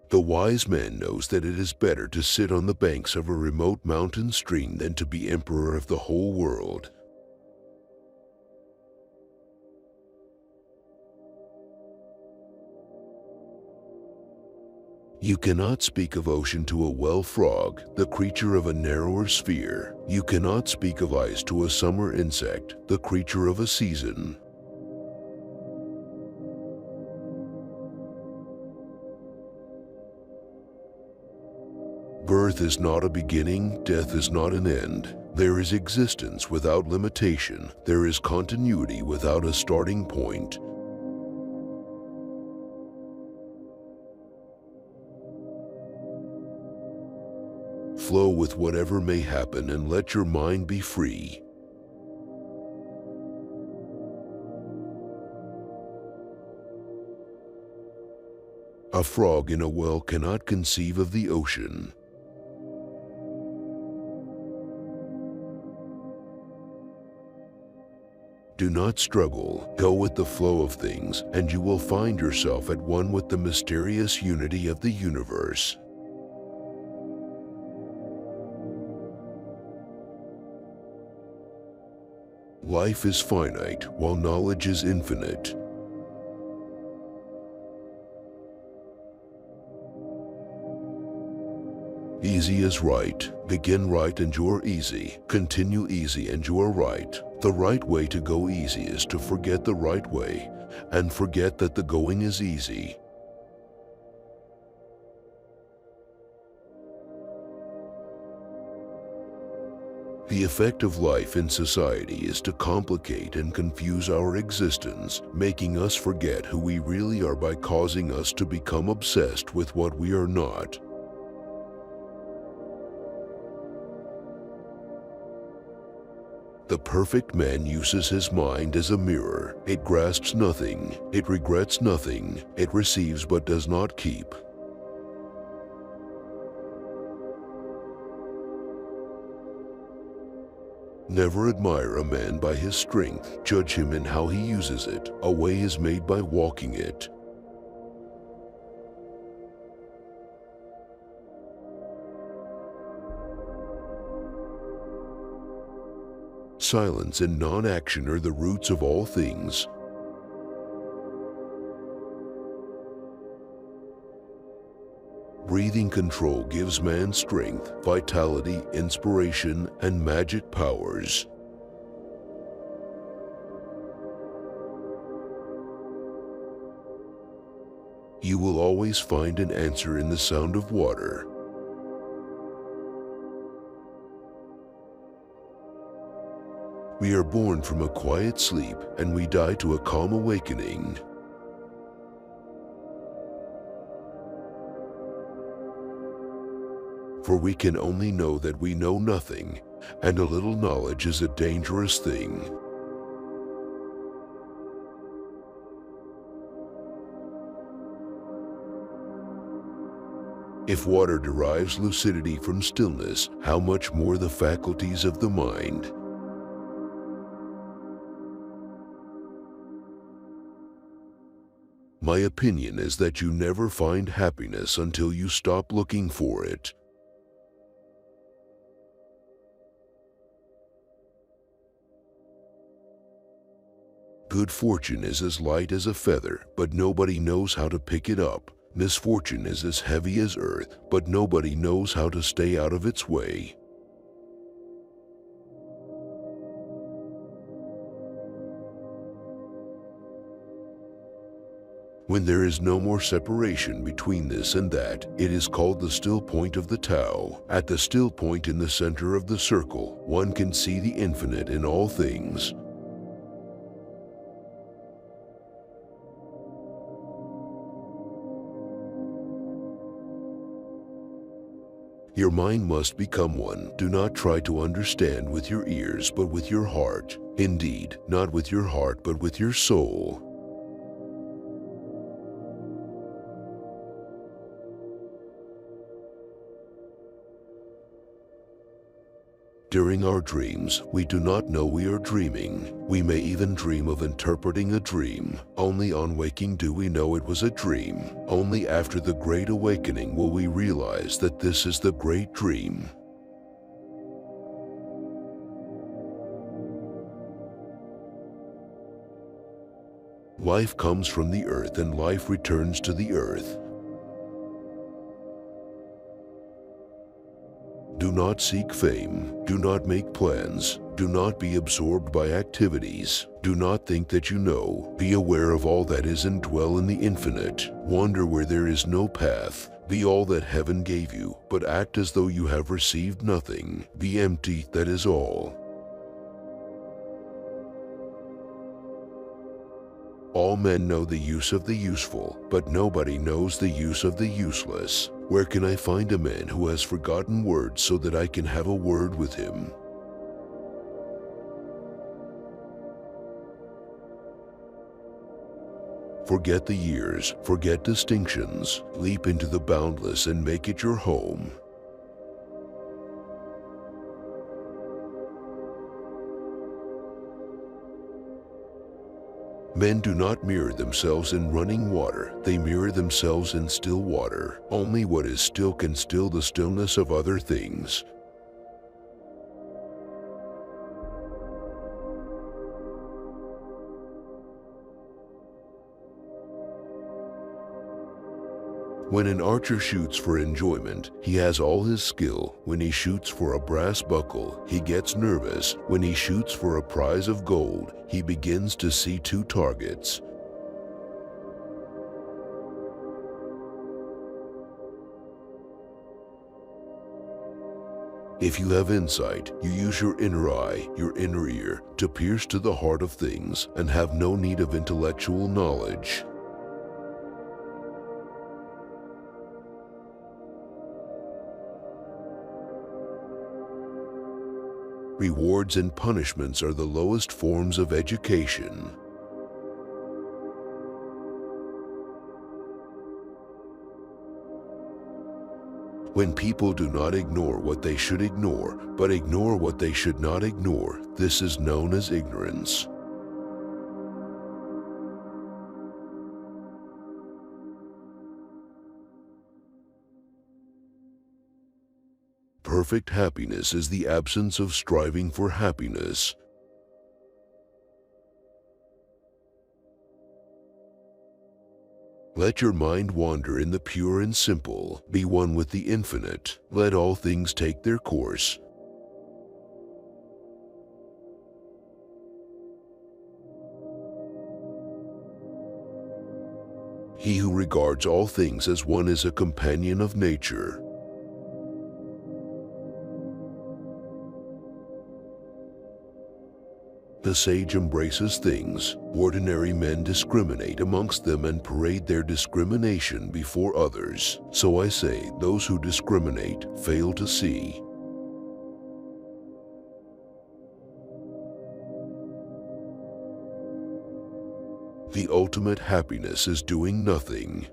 The wise man knows that it is better to sit on the banks of a remote mountain stream than to be emperor of the whole world. You cannot speak of ocean to a well frog, the creature of a narrower sphere. You cannot speak of ice to a summer insect, the creature of a season. Birth is not a beginning, death is not an end. There is existence without limitation. There is continuity without a starting point. Flow with whatever may happen and let your mind be free. A frog in a well cannot conceive of the ocean. Do not struggle, go with the flow of things, and you will find yourself at one with the mysterious unity of the universe. Life is finite, while knowledge is infinite. Easy is right. Begin right and you're easy. Continue easy and you are right. The right way to go easy is to forget the right way, and forget that the going is easy. The effect of life in society is to complicate and confuse our existence, making us forget who we really are by causing us to become obsessed with what we are not. The perfect man uses his mind as a mirror. It grasps nothing, it regrets nothing, it receives but does not keep. Never admire a man by his strength, judge him in how he uses it. A way is made by walking it. Silence and non-action are the roots of all things. Breathing control gives man strength, vitality, inspiration, and magic powers. You will always find an answer in the sound of water. We are born from a quiet sleep, and we die to a calm awakening. For we can only know that we know nothing, and a little knowledge is a dangerous thing. If water derives lucidity from stillness, how much more the faculties of the mind? My opinion is that you never find happiness until you stop looking for it. Good fortune is as light as a feather, but nobody knows how to pick it up. Misfortune is as heavy as earth, but nobody knows how to stay out of its way. When there is no more separation between this and that, it is called the still point of the Tao. At the still point in the center of the circle, one can see the infinite in all things. Your mind must become one. Do not try to understand with your ears, but with your heart. Indeed, not with your heart, but with your soul. During our dreams, we do not know we are dreaming. We may even dream of interpreting a dream. Only on waking do we know it was a dream. Only after the Great Awakening will we realize that this is the great dream. Life comes from the earth and life returns to the earth. Do not seek fame. Do not make plans. Do not be absorbed by activities. Do not think that you know. Be aware of all that is and dwell in the infinite. Wander where there is no path. Be all that heaven gave you, but act as though you have received nothing. Be empty, that is all. All men know the use of the useful, but nobody knows the use of the useless. Where can I find a man who has forgotten words so that I can have a word with him? Forget the years, forget distinctions, leap into the boundless and make it your home. Men do not mirror themselves in running water, they mirror themselves in still water. Only what is still can still the stillness of other things. When an archer shoots for enjoyment, he has all his skill. When he shoots for a brass buckle, he gets nervous. When he shoots for a prize of gold, he begins to see two targets. If you have insight, you use your inner eye, your inner ear, to pierce to the heart of things and have no need of intellectual knowledge. Rewards and punishments are the lowest forms of education. When people do not ignore what they should ignore, but ignore what they should not ignore, this is known as ignorance. Perfect happiness is the absence of striving for happiness. Let your mind wander in the pure and simple. Be one with the infinite. Let all things take their course. He who regards all things as one is a companion of nature. The sage embraces things. Ordinary men discriminate amongst them and parade their discrimination before others. So I say, those who discriminate fail to see. The ultimate happiness is doing nothing.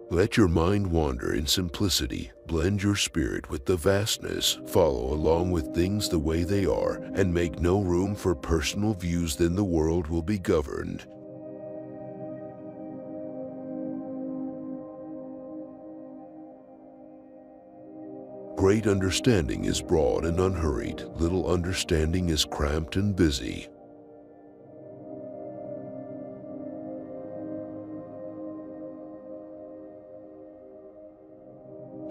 Let your mind wander in simplicity, blend your spirit with the vastness, follow along with things the way they are, and make no room for personal views, then the world will be governed. Great understanding is broad and unhurried, little understanding is cramped and busy.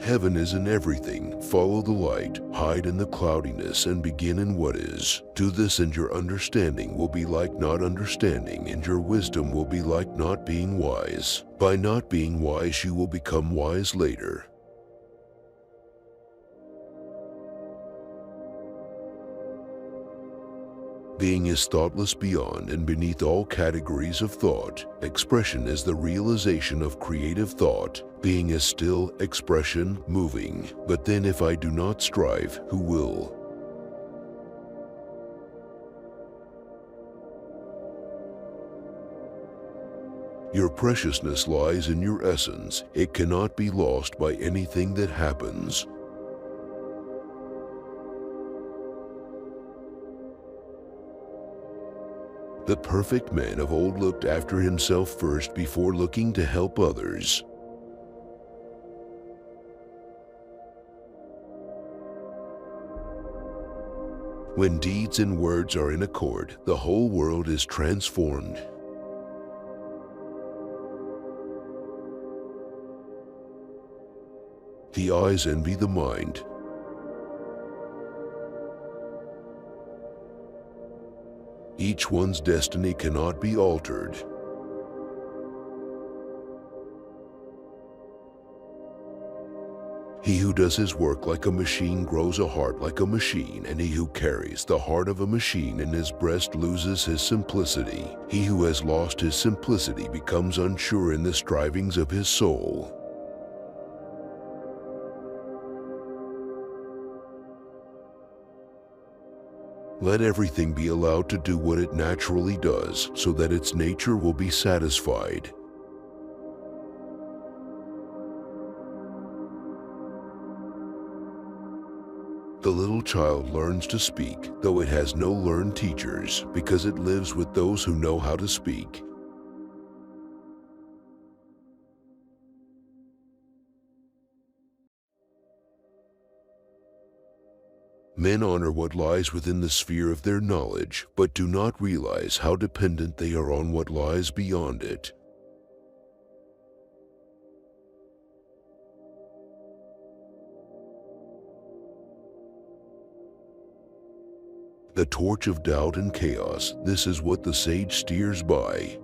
Heaven is in everything. Follow the light, hide in the cloudiness, and begin in what is. Do this and your understanding will be like not understanding, and your wisdom will be like not being wise. By not being wise you will become wise later. Being is thoughtless beyond and beneath all categories of thought. Expression is the realization of creative thought. Being is still, expression, moving. But then if I do not strive, who will? Your preciousness lies in your essence. It cannot be lost by anything that happens. The perfect man of old looked after himself first before looking to help others. When deeds and words are in accord, the whole world is transformed. The eyes envy the mind. Each one's destiny cannot be altered. He who does his work like a machine grows a heart like a machine, and he who carries the heart of a machine in his breast loses his simplicity. He who has lost his simplicity becomes unsure in the strivings of his soul. Let everything be allowed to do what it naturally does, so that its nature will be satisfied. The little child learns to speak, though it has no learned teachers, because it lives with those who know how to speak. Men honor what lies within the sphere of their knowledge, but do not realize how dependent they are on what lies beyond it. The torch of doubt and chaos, this is what the sage steers by.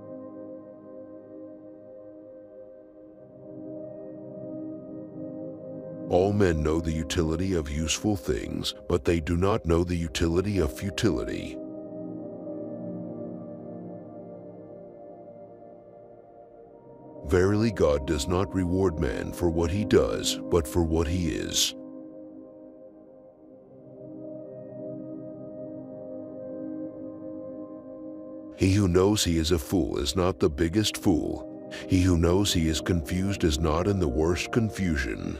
All men know the utility of useful things, but they do not know the utility of futility. Verily, God does not reward man for what he does, but for what he is. He who knows he is a fool is not the biggest fool. He who knows he is confused is not in the worst confusion.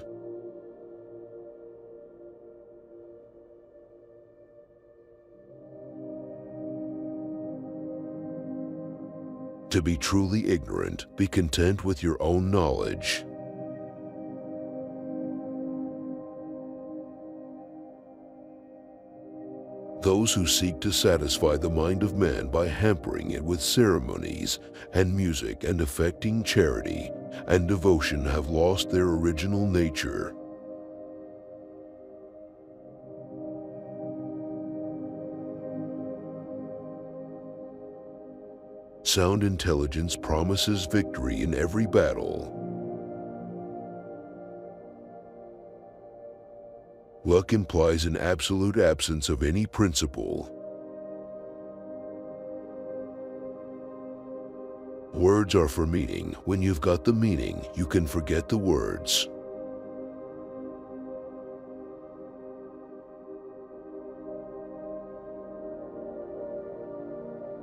To be truly ignorant, be content with your own knowledge. Those who seek to satisfy the mind of man by hampering it with ceremonies and music and affecting charity and devotion have lost their original nature. Sound intelligence promises victory in every battle. Luck implies an absolute absence of any principle. Words are for meaning. When you've got the meaning, you can forget the words.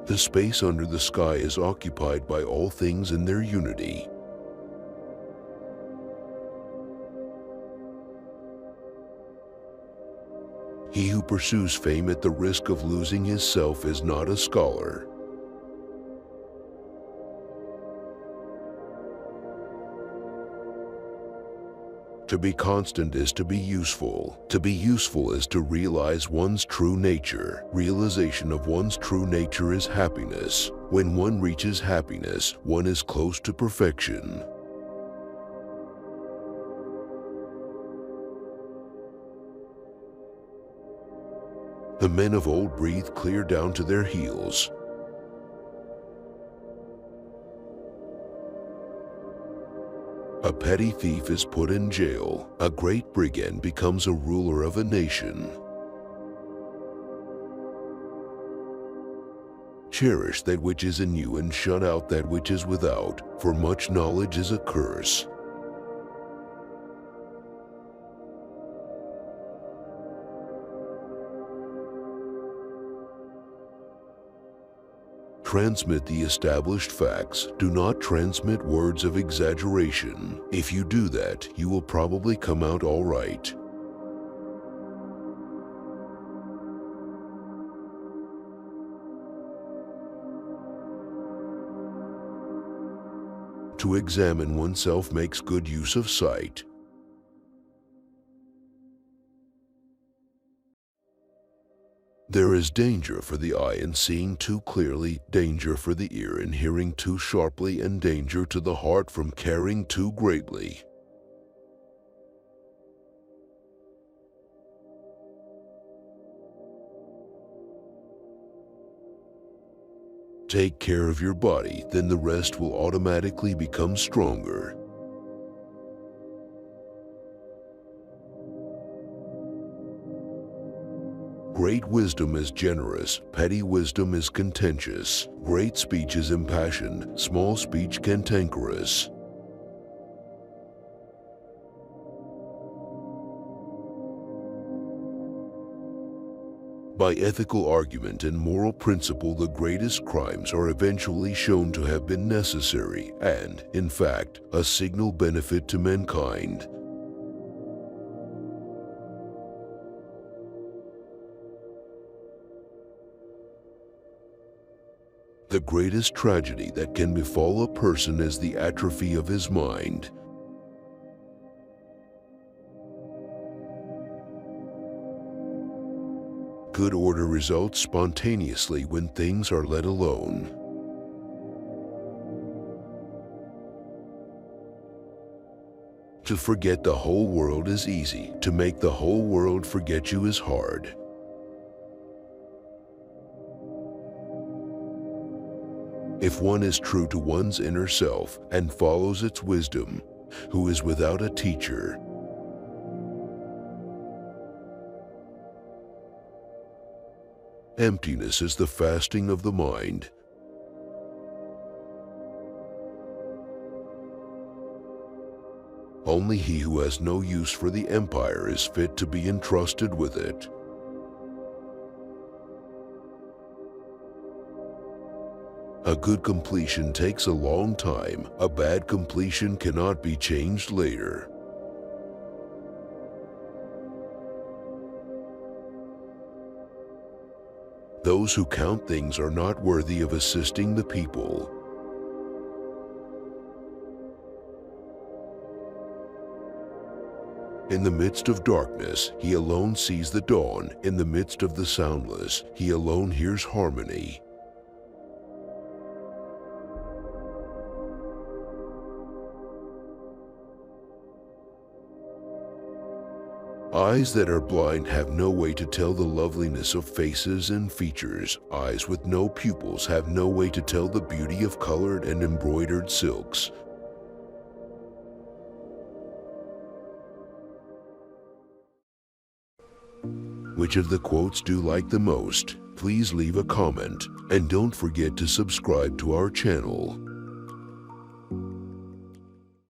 The space under the sky is occupied by all things in their unity. He who pursues fame at the risk of losing his self is not a scholar. To be constant is to be useful. To be useful is to realize one's true nature. Realization of one's true nature is happiness. When one reaches happiness, one is close to perfection. The men of old breathe clear down to their heels. A petty thief is put in jail. A great brigand becomes a ruler of a nation. Cherish that which is in you and shut out that which is without, for much knowledge is a curse. Transmit the established facts. Do not transmit words of exaggeration. If you do that, you will probably come out all right. To examine oneself makes good use of sight. There is danger for the eye in seeing too clearly, danger for the ear in hearing too sharply, and danger to the heart from caring too greatly. Take care of your body, then the rest will automatically become stronger. Great wisdom is generous, petty wisdom is contentious. Great speech is impassioned, small speech cantankerous. By ethical argument and moral principle, the greatest crimes are eventually shown to have been necessary and, in fact, a signal benefit to mankind. The greatest tragedy that can befall a person is the atrophy of his mind. Good order results spontaneously when things are let alone. To forget the whole world is easy. To make the whole world forget you is hard. If one is true to one's inner self and follows its wisdom, who is without a teacher? Emptiness is the fasting of the mind. Only he who has no use for the empire is fit to be entrusted with it. A good completion takes a long time. A bad completion cannot be changed later. Those who count things are not worthy of assisting the people. In the midst of darkness, he alone sees the dawn. In the midst of the soundless, he alone hears harmony. Eyes that are blind have no way to tell the loveliness of faces and features. Eyes with no pupils have no way to tell the beauty of colored and embroidered silks. Which of the quotes do you like the most? Please leave a comment and don't forget to subscribe to our channel.